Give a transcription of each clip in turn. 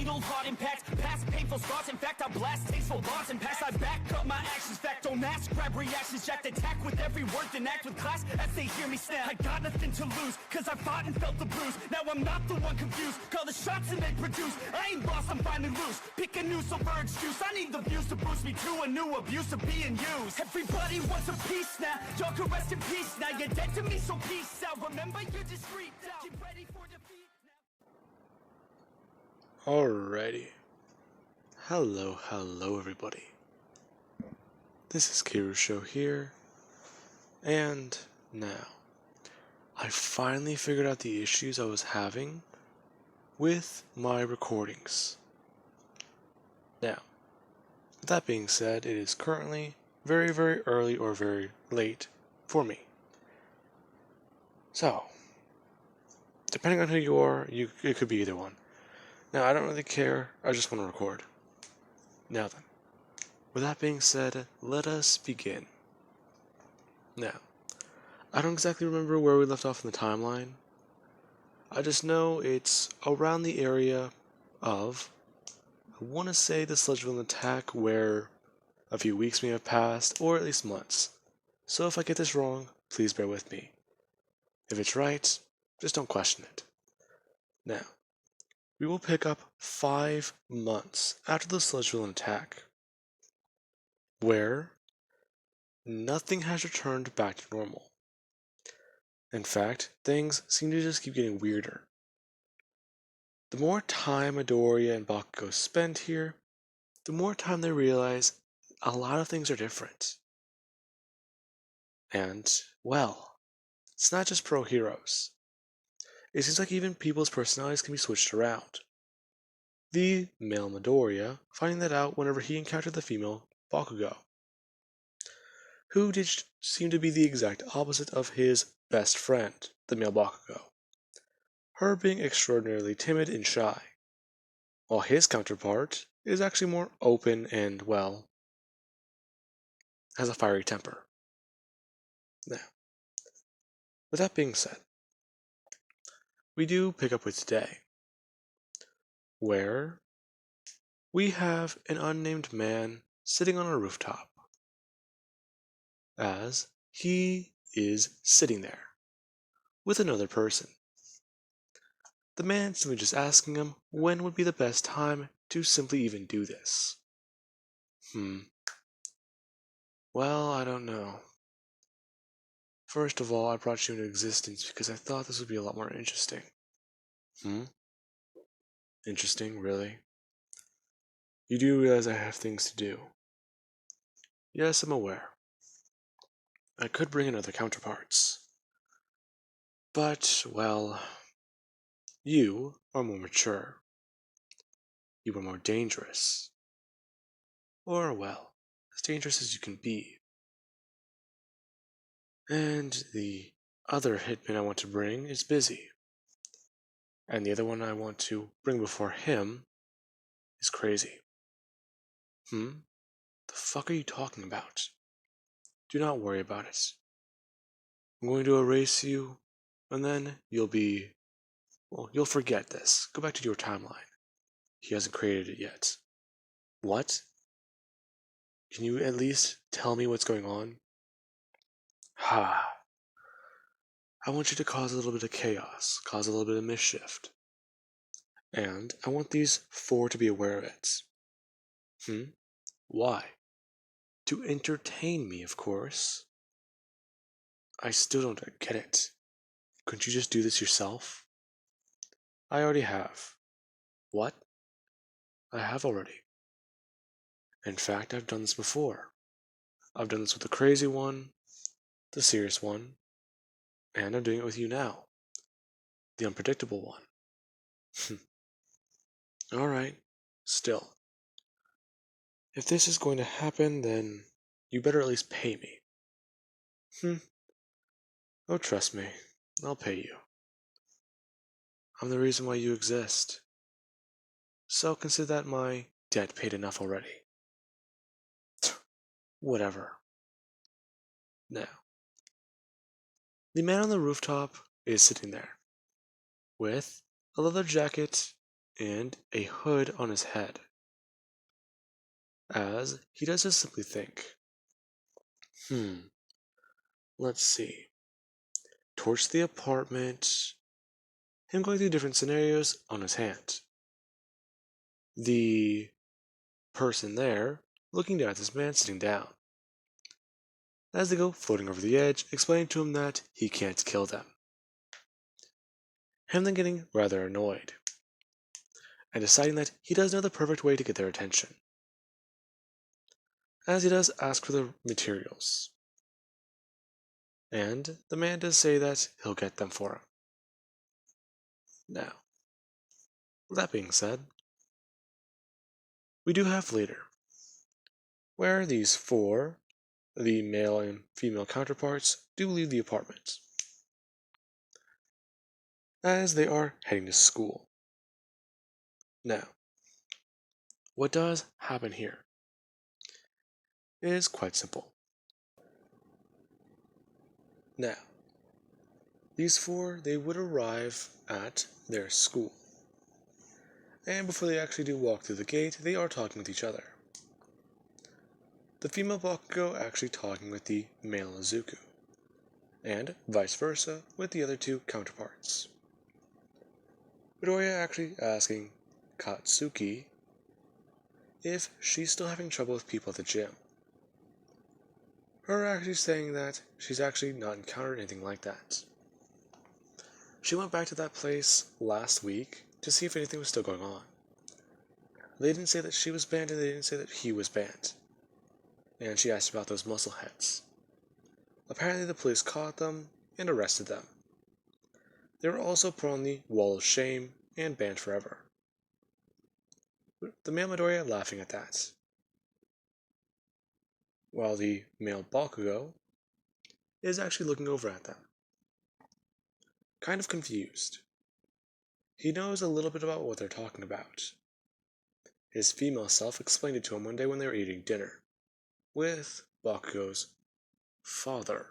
fatal heart impacts, past painful scars. In fact, I blast tasteful bars and pass. I back up my actions, fact don't ask, grab reactions, jacked attack with every word, then act with class as they hear me snap. I got nothing to lose, cause I fought and felt the bruise. Now I'm not the one confused, call the shots and they produce. I ain't lost, I'm finally loose. Pick a new silver excuse, I need the views to boost me to a new abuse of being used. Everybody wants a piece now, y'all can rest in peace now. You're dead to me, so peace out. Remember, you're discreet out. Get ready for defeat now. Alrighty. Hello everybody. This is Kirusho here, and now, I finally figured out the issues I was having with my recordings. Now, with that being said, it is currently very early or very late for me. So, depending on who you are, it could be either one. Now, I don't really care, I just want to record. Now then, with that being said, let us begin. Now, I don't exactly remember where we left off in the timeline. I just know it's around the area of, I want to say, the Sludgeville attack, where a few weeks may have passed, or at least months. So if I get this wrong, please bear with me. If it's right, just don't question it. Now, we will pick up 5 months after the Sludgeville attack, where nothing has returned back to normal. In fact, things seem to just keep getting weirder. The more time Midoriya and Bakugo spend here, the more time they realize a lot of things are different. And, well, it's not just pro heroes. It seems like even people's personalities can be switched around. The male Midoriya finding that out whenever he encountered the female Bakugo, who did seem to be the exact opposite of his best friend, the male Bakugo. Her being extraordinarily timid and shy, while his counterpart is actually more open and, well, has a fiery temper. Now, with that being said, we do pick up with today, where we have an unnamed man sitting on a rooftop, as he is sitting there with another person. The man simply just asking him when would be the best time to simply even do this. Well, I don't know. First of all, I brought you into existence because I thought this would be a lot more interesting. Interesting, really? You do realize I have things to do. Yes, I'm aware. I could bring in other counterparts. But, well, you are more mature. You are more dangerous. Or, well, as dangerous as you can be. And the other hitman I want to bring is busy. And the other one I want to bring before him is crazy. The fuck are you talking about? Do not worry about it. I'm going to erase you, and then you'll forget this. Go back to your timeline. He hasn't created it yet. What? Can you at least tell me what's going on? Ha. I want you to cause a little bit of chaos, cause a little bit of mischief. And I want these 4 to be aware of it. Why? To entertain me, of course. I still don't get it. Couldn't you just do this yourself? I already have. What? I have already. In fact, I've done this before. I've done this with the crazy one, the serious one, and I'm doing it with you now. The unpredictable one. Alright, still. If this is going to happen, then you better at least pay me. Oh, trust me, I'll pay you. I'm the reason why you exist. So consider that my debt paid enough already. Whatever. Now, the man on the rooftop is sitting there, with a leather jacket and a hood on his head, as he does just simply think, let's see. Torch the apartment, him going through different scenarios on his hand. The person there looking down at this man sitting down, as they go floating over the edge, explaining to him that he can't kill them. Him then getting rather annoyed, and deciding that he does know the perfect way to get their attention, as he does ask for the materials. And the man does say that he'll get them for him. Now, that being said, we do have later, where these four, the male and female counterparts, do leave the apartment, as they are heading to school. Now, what does happen here is quite simple. Now, these four, they would arrive at their school, and before they actually do walk through the gate, they are talking with each other. The female bakugo actually talking with the male Izuku, and vice versa with the other two counterparts. Midoriya actually asking Katsuki if she's still having trouble with people at the gym. Her actually saying that she's actually not encountered anything like that. She went back to that place last week to see if anything was still going on. They didn't say that she was banned, and they didn't say that he was banned. And she asked about those muscle heads. Apparently the police caught them and arrested them. They were also put on the wall of shame and banned forever. The male Midoriya laughing at that, while the male Bakugo is actually looking over at them, kind of confused. He knows a little bit about what they're talking about. His female self explained it to him one day when they were eating dinner with Bakugo's father.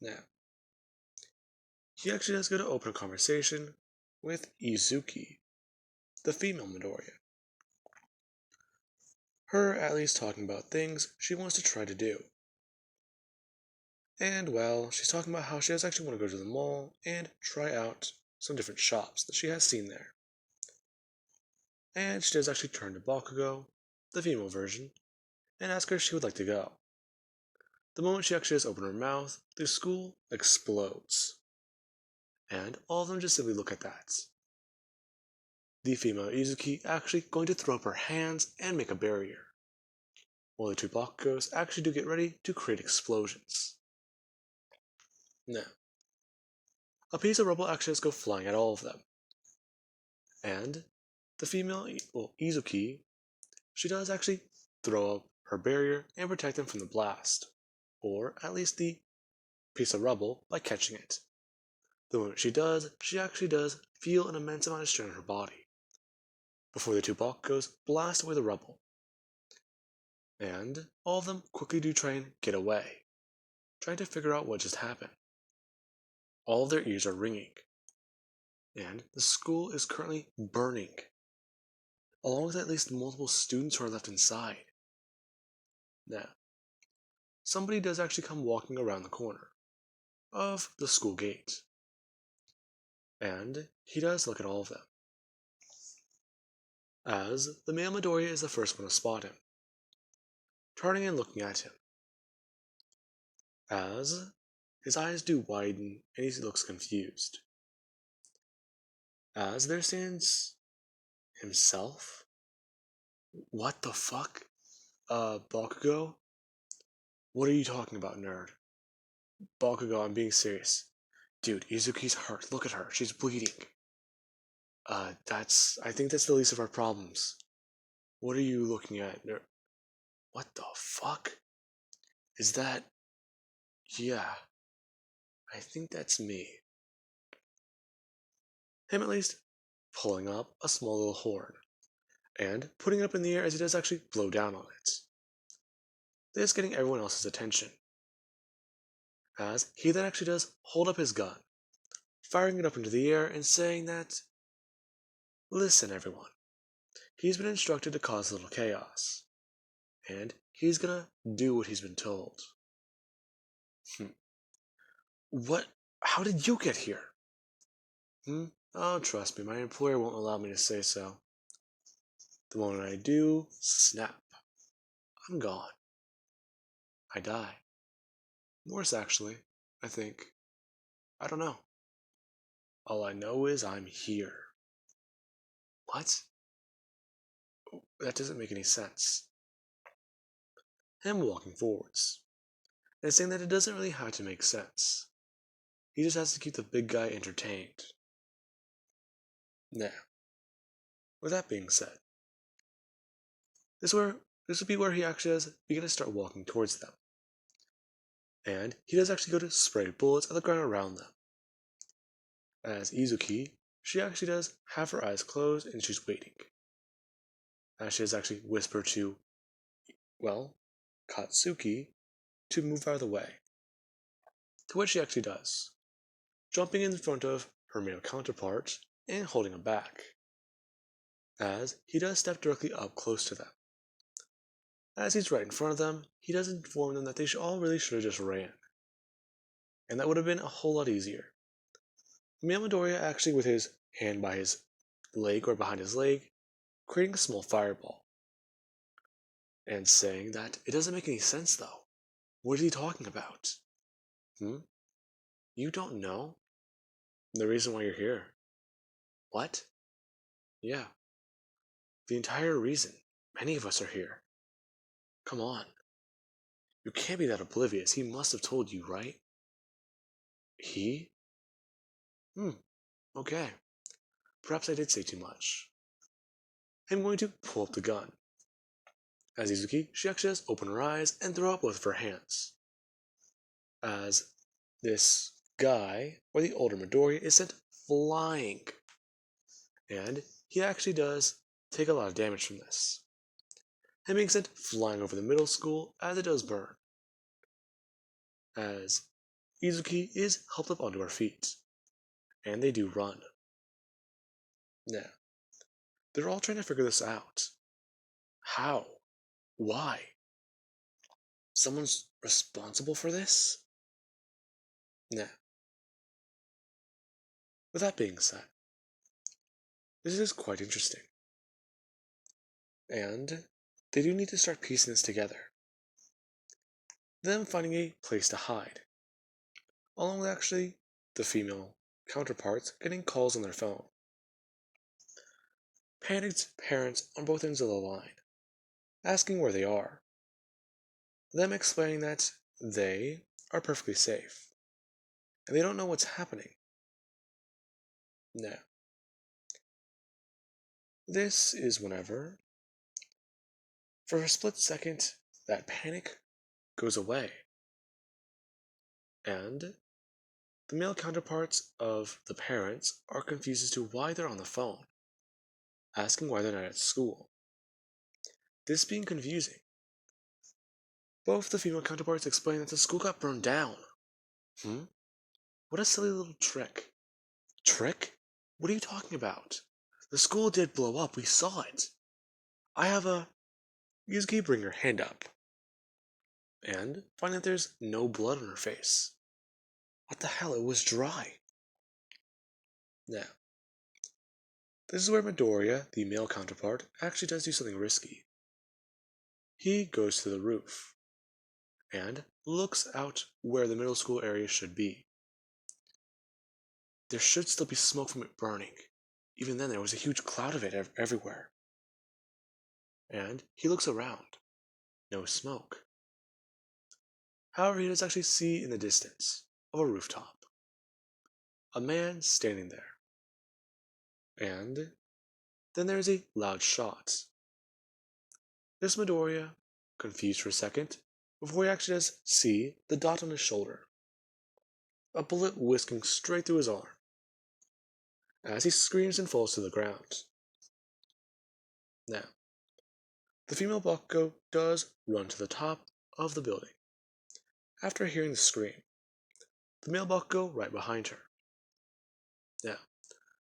Now, he actually does go to open a conversation with Izuki, the female Midoriya. Her at least talking about things she wants to try to do. And well, she's talking about how she does actually want to go to the mall and try out some different shops that she has seen there. And she does actually turn to Bakugo, the female version, and ask her if she would like to go. The moment she actually does open her mouth, the school explodes. And all of them just simply look at that. The female Izuki actually going to throw up her hands and make a barrier, while the two Bakugos actually do get ready to create explosions. Now, a piece of rubble actually does go flying at all of them. And the female, Izuki, she does actually throw up her barrier and protect them from the blast, or at least the piece of rubble by catching it. The moment she does, she actually does feel an immense amount of strain on her body, before the two Bakugos blast away the rubble. And all of them quickly do try and get away, trying to figure out what just happened. All of their ears are ringing, and the school is currently burning, along with at least multiple students who are left inside. Now, somebody does actually come walking around the corner of the school gate, and he does look at all of them, as the male Midoriya is the first one to spot him, turning and looking at him, as his eyes do widen and he looks confused, as there stands himself. What the fuck? Bakugo? What are you talking about, nerd? Bakugo, I'm being serious. Dude, Izuki's hurt. Look at her. She's bleeding. I think that's the least of our problems. What are you looking at, nerd? What the fuck? Is that... Yeah. I think that's me. Him at least pulling up a small little horn, and putting it up in the air as he does actually blow down on it. This getting everyone else's attention, as he then actually does hold up his gun, firing it up into the air and saying that Listen, everyone. He's been instructed to cause a little chaos, and he's gonna do what he's been told. Hmm. What? How did you get here? Oh, trust me, my employer won't allow me to say so. The moment I do, snap. I'm gone. I die. Worse, actually, I think. I don't know. All I know is I'm here. What? That doesn't make any sense. Him walking forwards, and saying that it doesn't really have to make sense. He just has to keep the big guy entertained. Now, with that being said, this would be where he actually does begin to start walking towards them. And he does actually go to spray bullets at the ground around them. As Izuki, she actually does have her eyes closed and she's waiting. As she does actually whisper to, well, Katsuki to move out of the way. To which she actually does, jumping in front of her male counterpart and holding him back. As he does step directly up close to them. As he's right in front of them, he does inform them that they all really should have just ran. And that would have been a whole lot easier. Male Midoriya actually with his hand by his leg or behind his leg, creating a small fireball. And saying that it doesn't make any sense though. What is he talking about? You don't know? The reason why you're here. What? Yeah. The entire reason. Many of us are here. Come on. You can't be that oblivious. He must have told you, right? He? Okay. Perhaps I did say too much. I'm going to pull up the gun. As Izuki, she actually does open her eyes and throw up both of her hands. As this guy, or the older Midoriya, is sent flying. And he actually does take a lot of damage from this. Him being sent flying over the middle school as it does burn. As Izuki is helped up onto her feet. And they do run. Now, they're all trying to figure this out. How? Why? Someone's responsible for this? Now, with that being said, this is quite interesting. And they do need to start piecing this together. Them finding a place to hide. Along with actually the female counterparts getting calls on their phone. Panicked parents on both ends of the line, asking where they are. Them explaining that they are perfectly safe, and they don't know what's happening. Now, this is whenever, for a split second, that panic goes away. And the male counterparts of the parents are confused as to why they're on the phone, asking why they're not at school. This being confusing. Both the female counterparts explain that the school got burned down. What a silly little trick. Trick? What are you talking about? The school did blow up, we saw it. I have a... Yuzuki, bring her hand up. And find that there's no blood on her face. What the hell, it was dry. Now, this is where Midoriya, the male counterpart, actually does do something risky. He goes to the roof and looks out where the middle school area should be. There should still be smoke from it burning. Even then, there was a huge cloud of it everywhere. And he looks around. No smoke. However, he does actually see in the distance of a rooftop a man standing there. And then there is a loud shot. This Midoriya, confused for a second, before he actually does see the dot on his shoulder. A bullet whisking straight through his arm. As he screams and falls to the ground. Now, the female bakugo does run to the top of the building. After hearing the scream, the male bakugo right behind her. Now,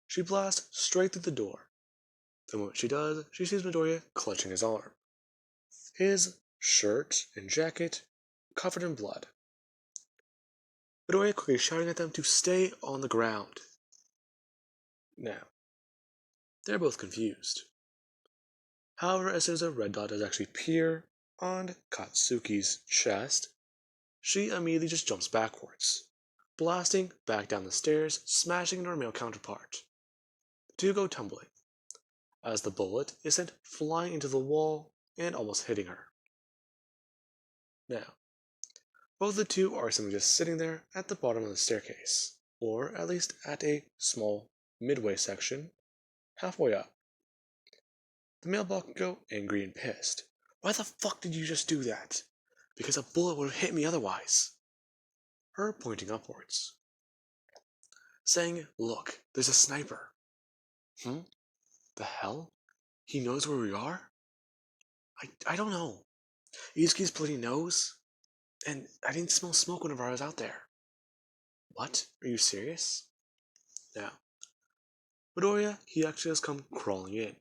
she blasts straight through the door The moment she does, she sees Midoriya clutching his arm. His shirt and jacket covered in blood. Midoriya quickly shouting at them to stay on the ground. Now, they're both confused. However, as soon as a red dot does actually appear on Katsuki's chest, she immediately just jumps backwards, blasting back down the stairs, smashing into her male counterpart. The two go tumbling, as the bullet is sent flying into the wall and almost hitting her. Now, both the two are simply just sitting there at the bottom of the staircase, or at least at a small midway section, halfway up. The male bakugo, angry and pissed. Why the fuck did you just do that? Because a bullet would have hit me otherwise. Her pointing upwards, saying, look, there's a sniper. The hell? He knows where we are? I don't know. Itsuki's bloody nose? And I didn't smell smoke whenever I was out there. What? Are you serious? Now, Midoriya, he actually has come crawling in,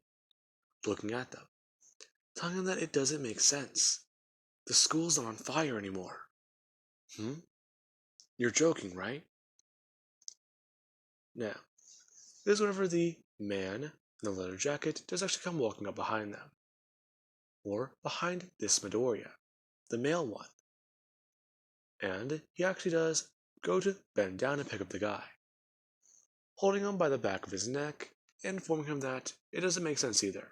looking at them, telling them that it doesn't make sense. The school's not on fire anymore. You're joking, right? Now, this is whenever the man in the leather jacket does actually come walking up behind them. Or behind this Midoriya, the male one. And he actually does go to bend down and pick up the guy, holding him by the back of his neck and informing him that it doesn't make sense either.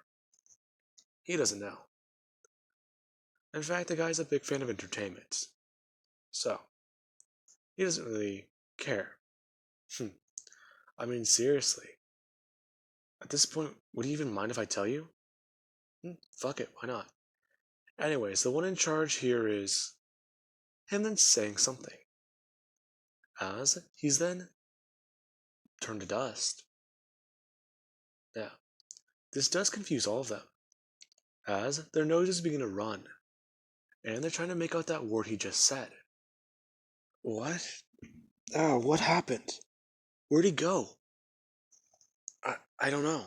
He doesn't know. In fact, the guy's a big fan of entertainment. So, he doesn't really care. I mean, seriously. At this point, would you even mind if I tell you? Fuck it, why not? Anyways, the one in charge here is him then saying something, as he's then turned to dust. Now, this does confuse all of them, as their noses begin to run, and they're trying to make out that word he just said. What? Oh, what happened? Where'd he go? I don't know.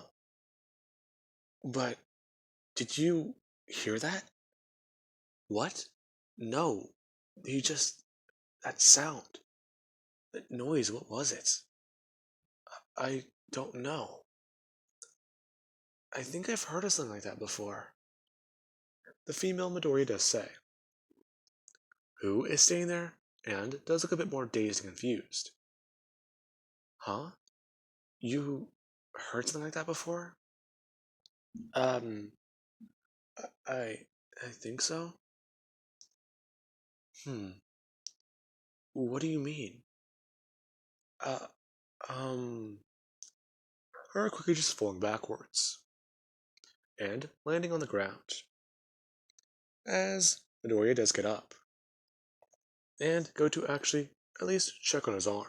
But, did you hear that? What? No. That sound. That noise, what was it? I don't know. I think I've heard of something like that before. The female Midori does say, who is staying there and does look a bit more dazed and confused. Huh? You heard something like that before? Um, I think so. What do you mean? Uh, um, her quickly just falling backwards and landing on the ground. As Midoriya does get up and go to actually at least check on his arm.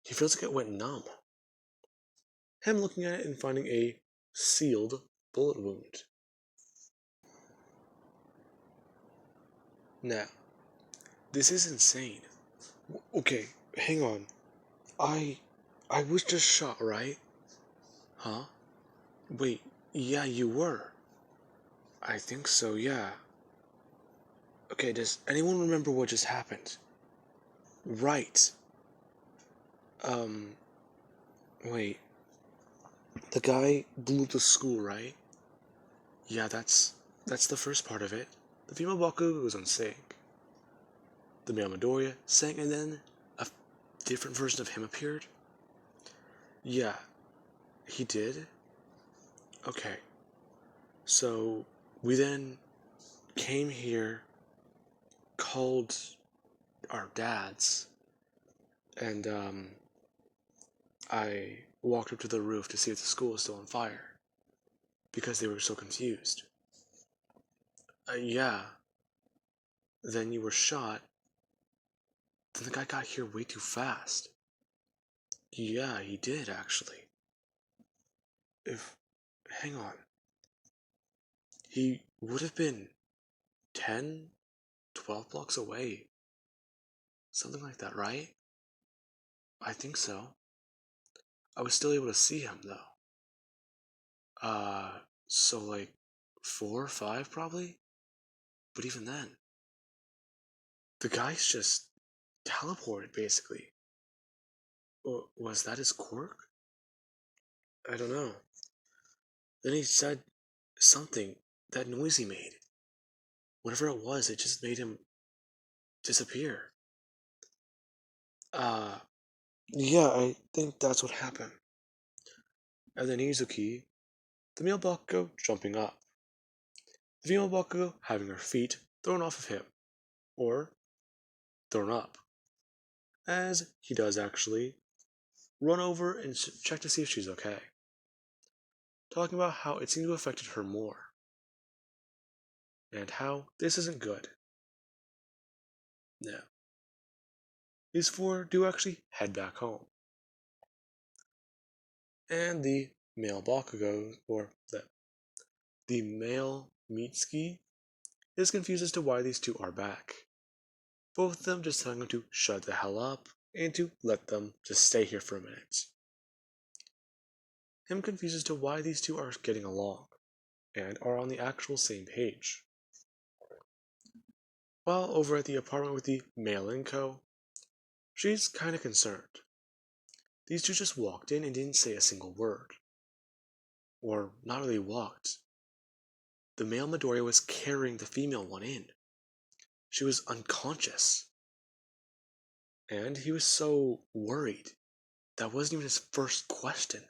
He feels like it went numb. Him looking at it and finding a sealed bullet wound. Now, this is insane. Okay, hang on. I was just shot, right? Huh? Wait, yeah, you were. I think so, yeah. Okay, does anyone remember what just happened? Right. Wait. The guy blew up the school, right? Yeah, that's the first part of it. The female Bakugo was on sync. The male Midoriya sang, and then a different version of him appeared? Yeah, he did? Okay. So, we then came here, called our dads, and, I walked up to the roof to see if the school was still on fire, because they were so confused. Yeah. Then you were shot. Then the guy got here way too fast. Yeah, he did, actually. Hang on. He would have been 10, 12 blocks away. Something like that, right? I think so. I was still able to see him, though. So, like, 4 or 5 probably? But even then, the guy's just teleported basically. Or was that his quirk? I don't know. Then he said something, that noise he made. Whatever it was, it just made him disappear. Uh, yeah, I think that's what happened. And then Izuki, the male Bakugo, jumping up. The female Bakugo having her feet thrown off of him, or thrown up, as he does actually run over and check to see if she's okay, talking about how it seemed to have affected her more, and how this isn't good. Now, these four do actually head back home, and the male Bakugo, or the male Mitsuki, is confused as to why these two are back. Both of them just telling him to shut the hell up and to let them just stay here for a minute. Him confused as to why these two are getting along and are on the actual same page. While over at the apartment with the male Inko, she's kinda concerned. These two just walked in and didn't say a single word. Or not really walked. The male Midoriya was carrying the female one in. She was unconscious. And he was so worried. That wasn't even his first question.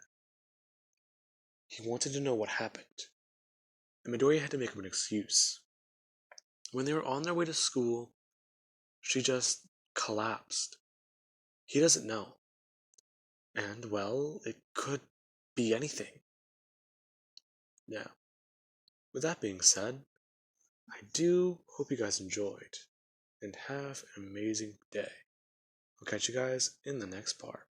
He wanted to know what happened. And Midoriya had to make him an excuse. When they were on their way to school, she just collapsed. He doesn't know. And, well, it could be anything. Now, with that being said, I do hope you guys enjoyed and have an amazing day. I'll catch you guys in the next part.